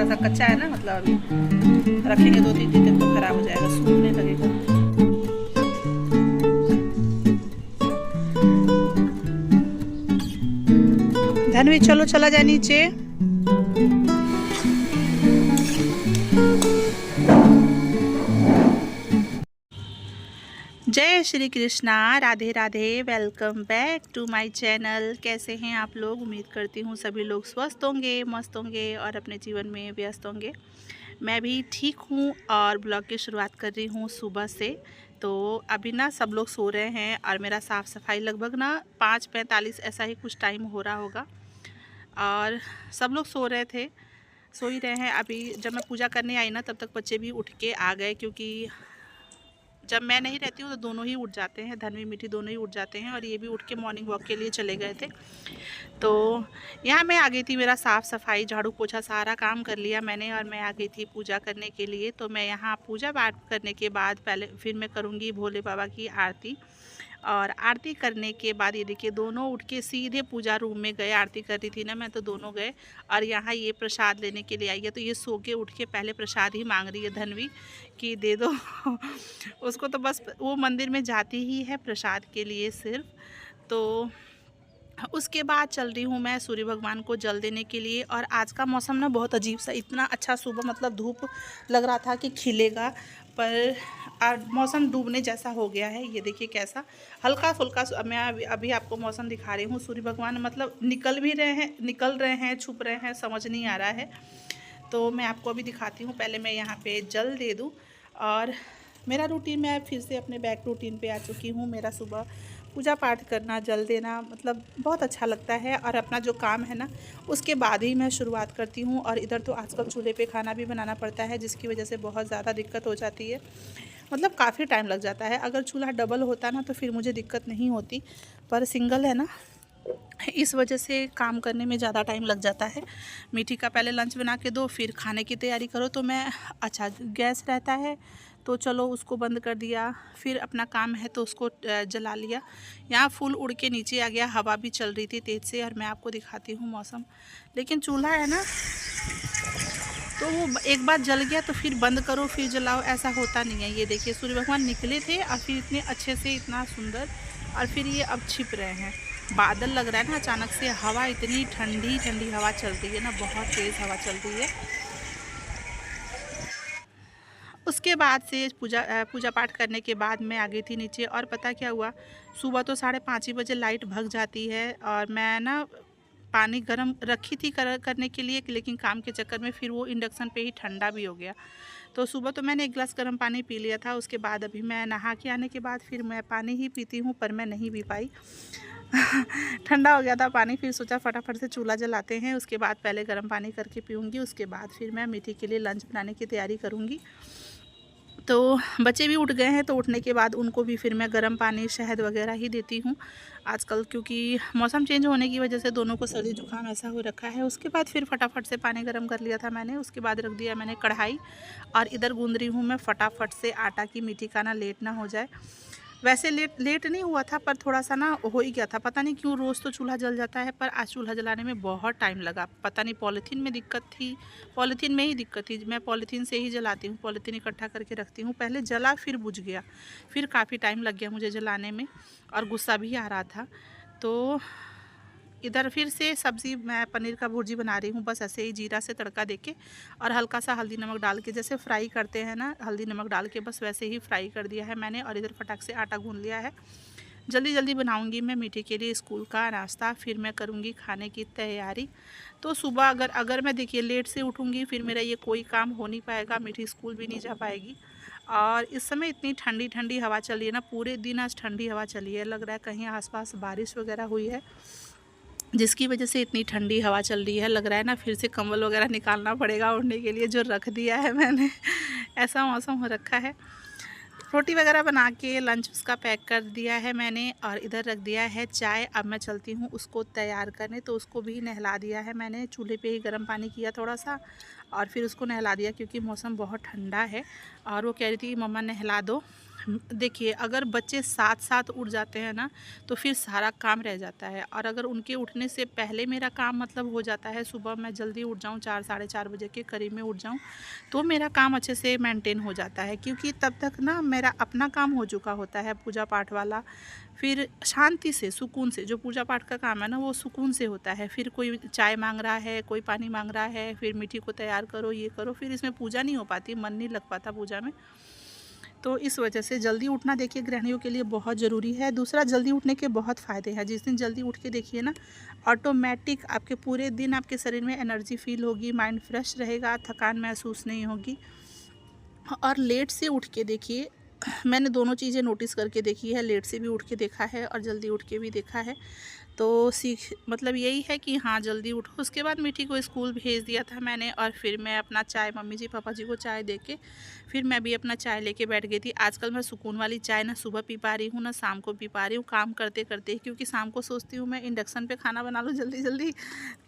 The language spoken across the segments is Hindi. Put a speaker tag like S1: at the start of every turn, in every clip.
S1: थोड़ा सा कच्चा है ना, मतलब अभी रखेंगे 2-3 दिन तक तो ख़राब हो जाएगा, सूखने लगेगा। धनवी चलो चला जाए नीचे। जय Shri Krishna, Radhe Radhe. Welcome back to my channel. कैसे हैं आप लोग? उम्मीद करती हूँ सभी लोग स्वस्थ होंगे, मस्त होंगे और अपने जीवन में व्यस्त होंगे। मैं भी ठीक हूँ और ब्लॉग की शुरुआत कर रही हूँ सुबह से। तो अभी ना सब लोग सो रहे हैं और मेरा साफ़ सफाई लगभग ना 5:45 ऐसा ही कुछ टाइम हो रहा होगा और सब लोग सो रहे थे, सो ही रहे हैं। अभी जब मैं पूजा करने आई ना तब तक बच्चे भी उठ के आ गए, क्योंकि जब मैं नहीं रहती हूँ तो दोनों ही उठ जाते हैं, धनवी मीठी दोनों ही उठ जाते हैं और ये भी उठ के मॉर्निंग वॉक के लिए चले गए थे। तो यहाँ मैं आ गई थी, मेरा साफ़ सफाई झाड़ू पोछा सारा काम कर लिया मैंने और मैं आ गई थी पूजा करने के लिए। तो मैं यहाँ पूजा पाठ करने के बाद पहले फिर मैं करूँगी भोले बाबा की आरती, और आरती करने के बाद ये देखिए दोनों उठ के सीधे पूजा रूम में गए। आरती कर रही थी ना मैं, तो दोनों गए और यहाँ ये प्रसाद लेने के लिए आई है। तो ये सो के उठ के पहले प्रसाद ही मांग रही है धनवी कि दे दो उसको तो बस वो मंदिर में जाती ही है प्रसाद के लिए सिर्फ। तो उसके बाद चल रही हूँ मैं सूर्य भगवान को जल देने के लिए। और आज का मौसम ना बहुत अजीब सा, इतना अच्छा सुबह मतलब धूप लग रहा था कि खिलेगा, पर मौसम डूबने जैसा हो गया है। ये देखिए कैसा हल्का फुल्का मैं अभी आपको मौसम दिखा रही हूँ। सूर्य भगवान मतलब निकल रहे हैं, छुप रहे हैं, समझ नहीं आ रहा है। तो मैं आपको अभी दिखाती हूँ। पहले मैं यहाँ पे जल दे दूँ और मेरा रूटीन, मैं फिर से अपने बैक रूटीन पे आ चुकी हूँ। मेरा सुबह पूजा पाठ करना, जल देना मतलब बहुत अच्छा लगता है और अपना जो काम है ना उसके बाद ही मैं शुरुआत करती हूँ। और इधर तो आजकल चूल्हे पे खाना भी बनाना पड़ता है, जिसकी वजह से बहुत ज़्यादा दिक्कत हो जाती है, मतलब काफ़ी टाइम लग जाता है। अगर चूल्हा डबल होता ना तो फिर मुझे दिक्कत नहीं होती, पर सिंगल है ना, इस वजह से काम करने में ज़्यादा टाइम लग जाता है। मीठी का पहले लंच बना के दो, फिर खाने की तैयारी करो। तो मैं अच्छा गैस रहता है तो चलो उसको बंद कर दिया, फिर अपना काम है तो उसको जला लिया। यहाँ फूल उड़ के नीचे आ गया, हवा भी चल रही थी तेज़ से। और मैं आपको दिखाती हूँ मौसम। लेकिन चूल्हा है ना तो वो एक बार जल गया तो फिर बंद करो फिर जलाओ, ऐसा होता नहीं है। ये देखिए सूर्य भगवान निकले थे और फिर इतने अच्छे से, इतना सुंदर, और फिर ये अब छिप रहे हैं। बादल लग रहा है ना अचानक से, हवा इतनी ठंडी ठंडी हवा चलती है ना, बहुत तेज़ हवा चलती है। उसके बाद से पूजा पाठ करने के बाद मैं आ गई थी नीचे। और पता क्या हुआ, सुबह तो 5:30 बजे लाइट भग जाती है और मैं ना पानी गर्म रखी थी करने के लिए, लेकिन काम के चक्कर में फिर वो इंडक्शन पे ही ठंडा भी हो गया। तो सुबह तो मैंने 1 गिलास गर्म पानी पी लिया था। उसके बाद अभी मैं नहा के आने के बाद फिर मैं पानी ही पीती हूँ, पर मैं नहीं पी पाई ठंडा हो गया था पानी। फिर सोचा फटाफट से चूल्हा जलाते हैं, उसके बाद पहले गर्म पानी करके पीऊँगी, उसके बाद फिर मैं मीठी के लिए लंच बनाने की तैयारी करूँगी। तो बच्चे भी उठ गए हैं, तो उठने के बाद उनको भी फिर मैं गर्म पानी शहद वगैरह ही देती हूँ आजकल, क्योंकि मौसम चेंज होने की वजह से दोनों को सर्दी जुकाम ऐसा हो रखा है। उसके बाद फिर फटाफट से पानी गर्म कर लिया था मैंने। उसके बाद रख दिया मैंने कढ़ाई और इधर गूंद रही हूँ मैं फटाफट से आटा की, मीठी का ना लेट ना हो जाए। वैसे लेट नहीं हुआ था, पर थोड़ा सा ना हो ही गया था। पता नहीं क्यों, रोज़ तो चूल्हा जल जाता है, पर आज चूल्हा जलाने में बहुत टाइम लगा। पता नहीं पॉलीथीन में दिक्कत थी, पॉलीथीन में ही दिक्कत थी। मैं पॉलीथीन से ही जलाती हूँ, पॉलीथीन इकट्ठा करके रखती हूँ। पहले जला फिर बुझ गया, फिर काफ़ी टाइम लग गया मुझे जलाने में और गुस्सा भी आ रहा था। तो इधर फिर से सब्ज़ी, मैं पनीर का भुर्जी बना रही हूँ, बस ऐसे ही जीरा से तड़का देके और हल्का सा हल्दी नमक डाल के, जैसे फ्राई करते हैं ना हल्दी नमक डाल के, बस वैसे ही फ्राई कर दिया है मैंने। और इधर फटाक से आटा गूंद लिया है। जल्दी जल्दी बनाऊंगी मैं मीठी के लिए स्कूल का नाश्ता, फिर मैं करूंगी खाने की तैयारी। तो सुबह अगर मैं देखिए लेट से उठूंगी, फिर मेरा ये कोई काम हो नहीं पाएगा, मीठी स्कूल भी नहीं जा पाएगी। और इस समय इतनी ठंडी ठंडी हवा चली है ना, पूरे दिन आज ठंडी हवा चली है। लग रहा है कहीं आसपास बारिश वगैरह हुई है, जिसकी वजह से इतनी ठंडी हवा चल रही है। लग रहा है ना फिर से कंबल वगैरह निकालना पड़ेगा ओढ़ने के लिए, जो रख दिया है मैंने ऐसा मौसम हो रखा है। रोटी वगैरह बना के लंच उसका पैक कर दिया है मैंने और इधर रख दिया है चाय। अब मैं चलती हूँ उसको तैयार करने। तो उसको भी नहला दिया है मैंने, चूल्हे पे ही गर्म पानी किया थोड़ा सा और फिर उसको नहला दिया, क्योंकि मौसम बहुत ठंडा है। और वो कह रही थी कि मम्मा नहला दो, देखिए, अगर बच्चे साथ साथ उठ जाते हैं ना, तो फिर सारा काम रह जाता है। और अगर उनके उठने से पहले मेरा काम मतलब हो जाता है, सुबह मैं जल्दी उठ जाऊँ, 4 साढ़े 4 बजे के करीब में उठ जाऊँ, तो मेरा काम अच्छे से मेंटेन हो जाता है, क्योंकि तब तक ना मेरा अपना काम हो चुका होता है पूजा पाठ वाला। फिर शांति से, सुकून से, जो पूजा पाठ का काम है ना, वो सुकून से होता है। फिर कोई चाय मांग रहा है, कोई पानी मांग रहा है, फिर मीठी को तैयार करो, ये करो, फिर इसमें पूजा नहीं हो पाती, मन नहीं लग पाता पूजा में। तो इस वजह से जल्दी उठना देखिए गृहिणियों के लिए बहुत ज़रूरी है। दूसरा, जल्दी उठने के बहुत फ़ायदे हैं। जिस दिन जल्दी उठ के देखिए ना, ऑटोमेटिक आपके पूरे दिन आपके शरीर में एनर्जी फील होगी, माइंड फ्रेश रहेगा, थकान महसूस नहीं होगी। और लेट से उठ के देखिए, मैंने दोनों चीज़ें नोटिस करके देखी है, लेट से भी उठ के देखा है और जल्दी उठ के भी देखा है। तो सीख मतलब यही है कि हाँ, जल्दी उठो। उसके बाद मीठी को स्कूल भेज दिया था मैंने, और फिर मैं अपना चाय, मम्मी जी पापा जी को चाय दे के फिर मैं भी अपना चाय लेके बैठ गई थी। आजकल मैं सुकून वाली चाय ना सुबह पी पा रही हूँ, ना शाम को पी पा रही हूँ, काम करते करते ही, क्योंकि शाम को सोचती हूँ मैं इंडक्शन पे खाना बना लूँ जल्दी जल्दी,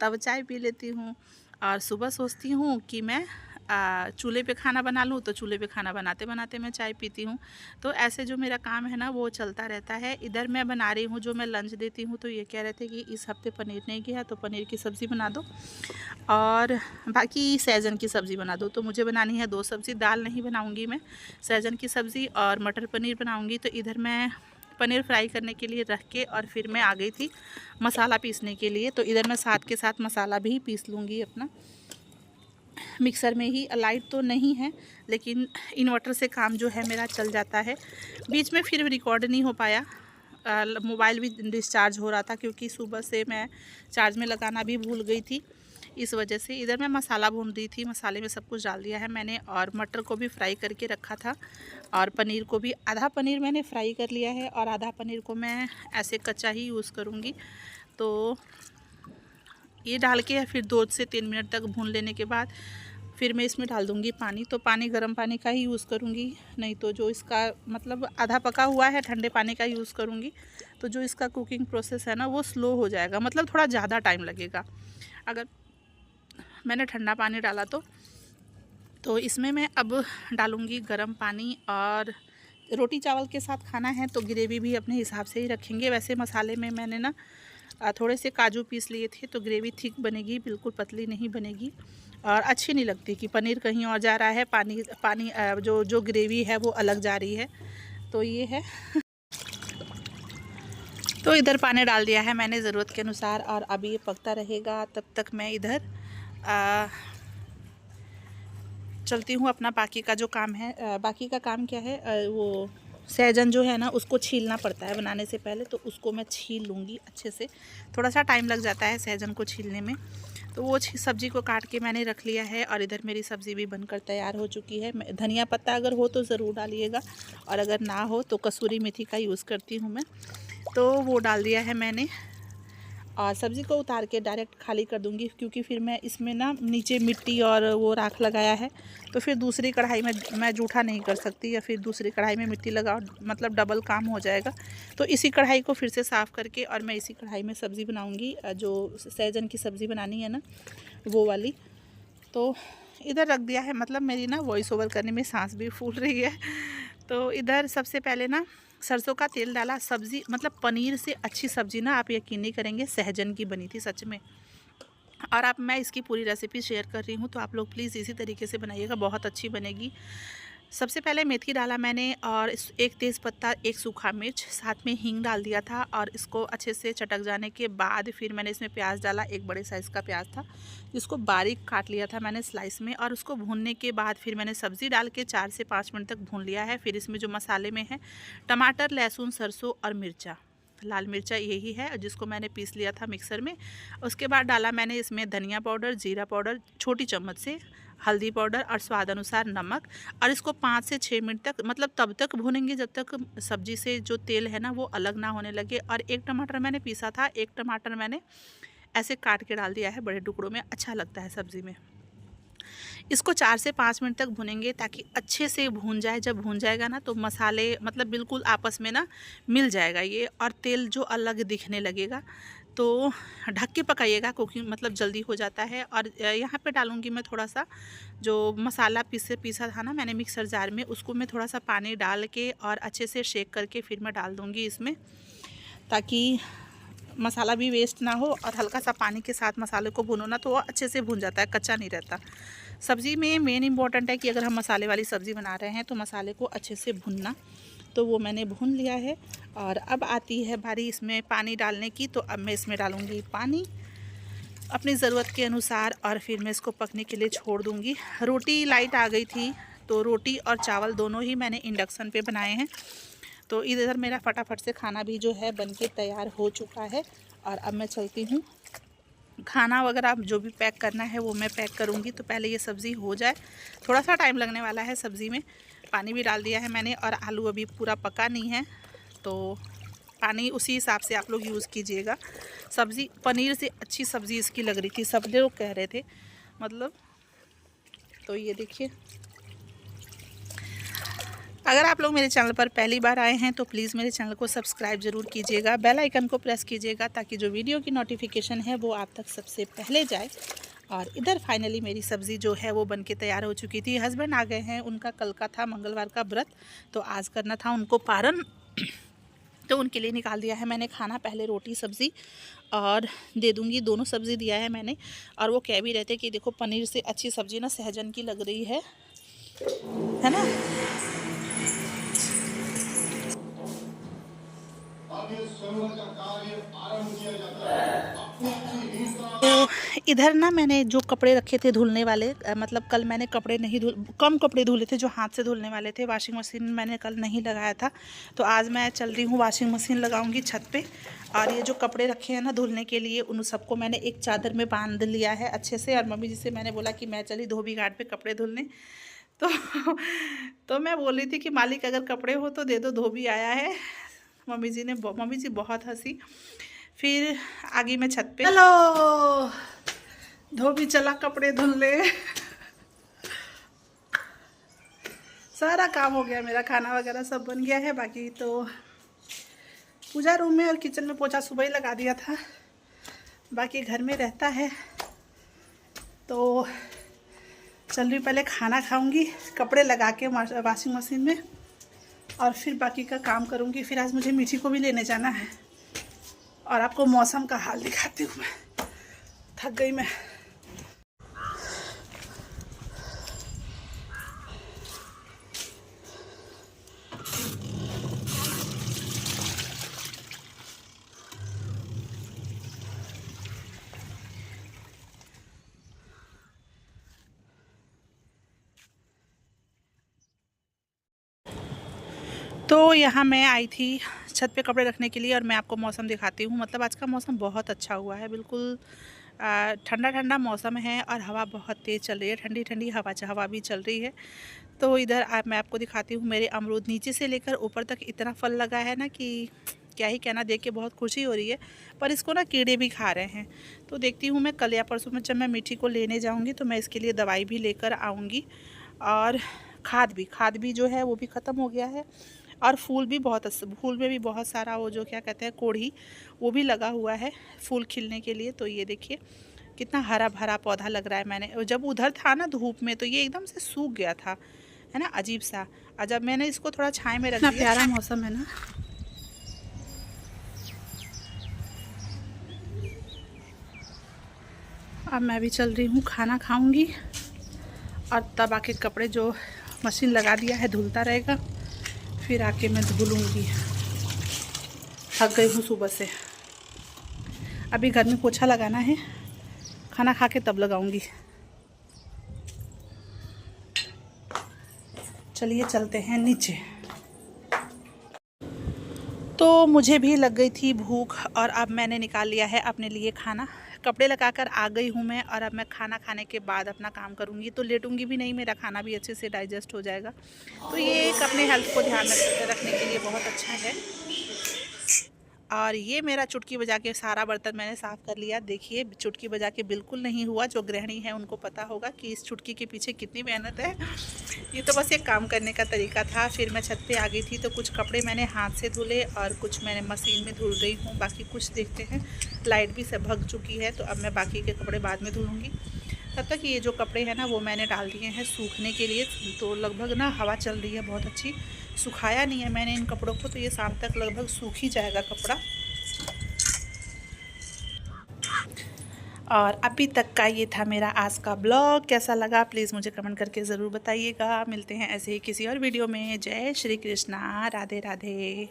S1: तब चाय पी लेती हूँ। और सुबह सोचती हूँ कि मैं चूल्हे पे खाना बना लूँ, तो चूल्हे पे खाना बनाते बनाते मैं चाय पीती हूँ। तो ऐसे जो मेरा काम है ना, वो चलता रहता है। इधर मैं बना रही हूँ, जो मैं लंच देती हूँ, तो ये कह रहे थे कि इस हफ्ते पनीर नहीं गया, तो पनीर की सब्ज़ी बना दो और बाकी सहजन की सब्ज़ी बना दो। तो मुझे बनानी है 2 सब्ज़ी, दाल नहीं बनाऊँगी मैं, सहजन की सब्ज़ी और मटर पनीर बनाऊँगी। तो इधर मैं पनीर फ्राई करने के लिए रख के और फिर मैं आ गई थी मसाला पीसने के लिए। तो इधर मैं साथ के साथ मसाला भी पीस लूँगी अपना मिक्सर में ही। लाइट तो नहीं है, लेकिन इन्वर्टर से काम जो है मेरा चल जाता है। बीच में फिर रिकॉर्ड नहीं हो पाया, मोबाइल भी डिस्चार्ज हो रहा था, क्योंकि सुबह से मैं चार्ज में लगाना भी भूल गई थी, इस वजह से। इधर मैं मसाला भून रही थी, मसाले में सब कुछ डाल दिया है मैंने, और मटर को भी फ्राई करके रखा था, और पनीर को भी, आधा पनीर मैंने फ्राई कर लिया है और आधा पनीर को मैं ऐसे कच्चा ही यूज़ करूँगी। तो ये डाल के फिर 2 से 3 मिनट तक भून लेने के बाद फिर मैं इसमें डाल दूँगी पानी। तो पानी गर्म पानी का ही यूज़ करूँगी, नहीं तो जो इसका मतलब आधा पका हुआ है, ठंडे पानी का यूज़ करूँगी, तो जो इसका कुकिंग प्रोसेस है ना, वो स्लो हो जाएगा, मतलब थोड़ा ज़्यादा टाइम लगेगा अगर मैंने ठंडा पानी डाला तो इसमें मैं अब डालूँगी गर्म पानी। और रोटी चावल के साथ खाना है तो ग्रेवी भी अपने हिसाब से ही रखेंगे। वैसे मसाले में मैंने ना थोड़े से काजू पीस लिए थे, तो ग्रेवी थिक बनेगी, बिल्कुल पतली नहीं बनेगी और अच्छी नहीं लगती कि पनीर कहीं और जा रहा है, पानी पानी जो ग्रेवी है वो अलग जा रही है। तो ये है। तो इधर पानी डाल दिया है मैंने ज़रूरत के अनुसार, और अभी ये पकता रहेगा। तब तक मैं इधर चलती हूँ अपना बाकी का जो काम है। बाकी का काम क्या है, वो सहजन जो है ना, उसको छीलना पड़ता है बनाने से पहले, तो उसको मैं छील लूँगी अच्छे से। थोड़ा सा टाइम लग जाता है सहजन को छीलने में। तो वो सब्ज़ी को काट के मैंने रख लिया है, और इधर मेरी सब्ज़ी भी बनकर तैयार हो चुकी है। धनिया पत्ता अगर हो तो ज़रूर डालिएगा, और अगर ना हो तो कसूरी मेथी का यूज़ करती हूँ मैं, तो वो डाल दिया है मैंने। और सब्ज़ी को उतार के डायरेक्ट खाली कर दूंगी, क्योंकि फिर मैं इसमें ना नीचे मिट्टी और वो राख लगाया है, तो फिर दूसरी कढ़ाई में मैं जूठा नहीं कर सकती, या फिर दूसरी कढ़ाई में मिट्टी लगाओ, मतलब डबल काम हो जाएगा। तो इसी कढ़ाई को फिर से साफ़ करके और मैं इसी कढ़ाई में सब्ज़ी बनाऊंगी, जो सहजन की सब्ज़ी बनानी है ना, वो वाली। तो इधर रख दिया है, मतलब मेरी ना वॉइस ओवर करने में सांस भी फूल रही है। तो इधर सबसे पहले ना सरसों का तेल डाला। सब्ज़ी मतलब पनीर से अच्छी सब्ज़ी ना, आप यकीन नहीं करेंगे, सहजन की बनी थी सच में। और आप, मैं इसकी पूरी रेसिपी शेयर कर रही हूँ, तो आप लोग प्लीज़ इसी तरीके से बनाइएगा, बहुत अच्छी बनेगी। सबसे पहले मेथी डाला मैंने, और एक तेज़पत्ता, एक सूखा मिर्च, साथ में हींग डाल दिया था, और इसको अच्छे से चटक जाने के बाद फिर मैंने इसमें प्याज डाला। एक बड़े साइज़ का प्याज था, जिसको बारीक काट लिया था मैंने स्लाइस में, और उसको भूनने के बाद फिर मैंने सब्ज़ी डाल के 4 से 5 मिनट तक भून लिया है। फिर इसमें जो मसाले में है, टमाटर, लहसुन, सरसों और मिर्चा, लाल मिर्चा यही है, जिसको मैंने पीस लिया था मिक्सर में। उसके बाद डाला मैंने इसमें धनिया पाउडर, जीरा पाउडर छोटी चम्मच से, हल्दी पाउडर और स्वाद अनुसार नमक। और इसको 5 से 6 मिनट तक, मतलब तब तक भूनेंगे जब तक सब्ज़ी से जो तेल है ना, वो अलग ना होने लगे। और एक टमाटर मैंने पीसा था, एक टमाटर मैंने ऐसे काट के डाल दिया है बड़े टुकड़ों में, अच्छा लगता है सब्ज़ी में। इसको 4 से 5 मिनट तक भुनेंगे, ताकि अच्छे से भून जाए। जब भून जाएगा ना, तो मसाले मतलब बिल्कुल आपस में ना मिल जाएगा ये, और तेल जो अलग दिखने लगेगा। तो ढक के पकाइएगा, कुकिंग मतलब जल्दी हो जाता है। और यहाँ पे डालूँगी मैं थोड़ा सा जो मसाला पीसा था ना मैंने मिक्सर जार में, उसको मैं थोड़ा सा पानी डाल के और अच्छे से शेक करके फिर मैं डाल दूँगी इसमें, ताकि मसाला भी वेस्ट ना हो। और हल्का सा पानी के साथ मसाले को भूनो ना तो वो अच्छे से भून जाता है, कच्चा नहीं रहता। सब्ज़ी में मेन इम्पॉर्टेंट है कि अगर हम मसाले वाली सब्ज़ी बना रहे हैं तो मसाले को अच्छे से भूनना। तो वो मैंने भून लिया है। और अब आती है बारी इसमें पानी डालने की। तो अब मैं इसमें डालूँगी पानी अपनी ज़रूरत के अनुसार और फिर मैं इसको पकने के लिए छोड़ दूँगी। रोटी लाइट आ गई थी, तो रोटी और चावल दोनों ही मैंने इंडक्शन पे बनाए हैं। तो इधर मेरा फटाफट से खाना भी जो है बनके तैयार हो चुका है। और अब मैं चलती हूँ, खाना वगैरह जो भी पैक करना है वो मैं पैक करूँगी। तो पहले ये सब्ज़ी हो जाए, थोड़ा सा टाइम लगने वाला है सब्ज़ी में। पानी भी डाल दिया है मैंने और आलू अभी पूरा पका नहीं है, तो पानी उसी हिसाब से आप लोग यूज़ कीजिएगा। सब्ज़ी पनीर से अच्छी सब्ज़ी इसकी लग रही थी, सब लोग कह रहे थे मतलब। तो ये देखिए, अगर आप लोग मेरे चैनल पर पहली बार आए हैं तो प्लीज़ मेरे चैनल को सब्सक्राइब ज़रूर कीजिएगा, बेल आइकन को प्रेस कीजिएगा ताकि जो वीडियो की नोटिफिकेशन है वो आप तक सबसे पहले जाए। और इधर फाइनली मेरी सब्ज़ी जो है वो बनके तैयार हो चुकी थी। हस्बैंड आ गए हैं, उनका कल का था मंगलवार का व्रत, तो आज करना था उनको पारण, तो उनके लिए निकाल दिया है मैंने खाना। पहले रोटी सब्ज़ी और दे दूँगी, दोनों सब्ज़ी दिया है मैंने। और वो कह भी रहे थे कि देखो पनीर से अच्छी सब्ज़ी ना सहजन की लग रही है ना। तो इधर ना मैंने जो कपड़े रखे थे धुलने वाले, मतलब कल मैंने कपड़े नहीं कम कपड़े धुले थे जो हाथ से धुलने वाले थे। वॉशिंग मशीन मैंने कल नहीं लगाया था, तो आज मैं चल रही हूँ वॉशिंग मशीन लगाऊंगी छत पे। और ये जो कपड़े रखे हैं ना धुलने के लिए, उन सबको मैंने एक चादर में बांध लिया है अच्छे से। और मम्मी जी से मैंने बोला कि मैं चली धोबी घाट पे कपड़े धुलने। तो मैं बोल रही थी कि मालिक अगर कपड़े हो तो दे दो, धोबी आया है। मम्मी जी बहुत हंसी। फिर आगे मैं छत पे, हेलो, धोबी चला कपड़े धुलने। सारा काम हो गया मेरा, खाना वगैरह सब बन गया है। बाकी तो पूजा रूम में और किचन में पोछा सुबह ही लगा दिया था, बाकी घर में रहता है। तो चल रही, पहले खाना खाऊंगी, कपड़े लगा के वॉशिंग मशीन में, और फिर बाकी का काम करूंगी। फिर आज मुझे मीठी को भी लेने जाना है। और आपको मौसम का हाल दिखाती हूँ मैं, थक गई मैं। तो यहाँ मैं आई थी छत पे कपड़े रखने के लिए, और मैं आपको मौसम दिखाती हूँ। मतलब आज का मौसम बहुत अच्छा हुआ है, बिल्कुल ठंडा ठंडा मौसम है। और हवा बहुत तेज़ चल रही है, ठंडी ठंडी हवा भी चल रही है। तो इधर मैं आपको दिखाती हूँ, मेरे अमरूद नीचे से लेकर ऊपर तक इतना फल लगा है ना कि क्या ही कहना। देख के बहुत खुशी हो रही है, पर इसको ना कीड़े भी खा रहे हैं। तो देखती हूँ मैं कल या परसों में जब मैं मीठी को लेने जाऊँगी तो मैं इसके लिए दवाई भी लेकर आऊँगी। और खाद भी जो है वो भी ख़त्म हो गया है। और फूल भी बहुत, फूल में भी बहुत सारा वो जो क्या कहते हैं कोढ़ी, वो भी लगा हुआ है फूल खिलने के लिए। तो ये देखिए कितना हरा भरा पौधा लग रहा है। मैंने जब उधर था ना धूप में तो ये एकदम से सूख गया था, है ना, अजीब सा। और जब मैंने इसको थोड़ा छाया में रख दिया, प्यारा मौसम है ना। अब मैं भी चल रही हूँ, खाना खाऊंगी और तब आके कपड़े जो मशीन लगा दिया है धुलता रहेगा, फिर आके मैं धुलूँगी। थक गई हूँ सुबह से। अभी घर में पोछा लगाना है, खाना खा के तब लगाऊंगी। चलिए चलते हैं नीचे। तो मुझे भी लग गई थी भूख, और अब मैंने निकाल लिया है अपने लिए खाना। कपड़े लगाकर आ गई हूँ मैं, और अब मैं खाना खाने के बाद अपना काम करूँगी। तो लेटूँगी भी नहीं, मेरा खाना भी अच्छे से डाइजेस्ट हो जाएगा। तो ये एक अपने हेल्थ को ध्यान रखने के लिए बहुत अच्छा है। और ये मेरा चुटकी बजा के सारा बर्तन मैंने साफ़ कर लिया। देखिए चुटकी बजा के बिल्कुल नहीं हुआ। जो गृहिणी है उनको पता होगा कि इस चुटकी के पीछे कितनी मेहनत है। ये तो बस एक काम करने का तरीका था। फिर मैं छत पे आ गई थी तो कुछ कपड़े मैंने हाथ से धुले और कुछ मैंने मशीन में धुल रही हूँ। बाकी कुछ देखते हैं। लाइट भी सब भग चुकी है तो अब मैं बाकी के कपड़े बाद में धुलूँगी। तब तक ये जो कपड़े हैं ना वो मैंने डाल दिए हैं सूखने के लिए। तो लगभग ना हवा चल रही है बहुत अच्छी। सुखाया नहीं है मैंने इन कपड़ों को, तो ये शाम तक लगभग सूख ही जाएगा कपड़ा। और अभी तक का ये था मेरा आज का ब्लॉग। कैसा लगा प्लीज़ मुझे कमेंट करके ज़रूर बताइएगा। मिलते हैं ऐसे ही किसी और वीडियो में। जय श्री कृष्णा, राधे राधे।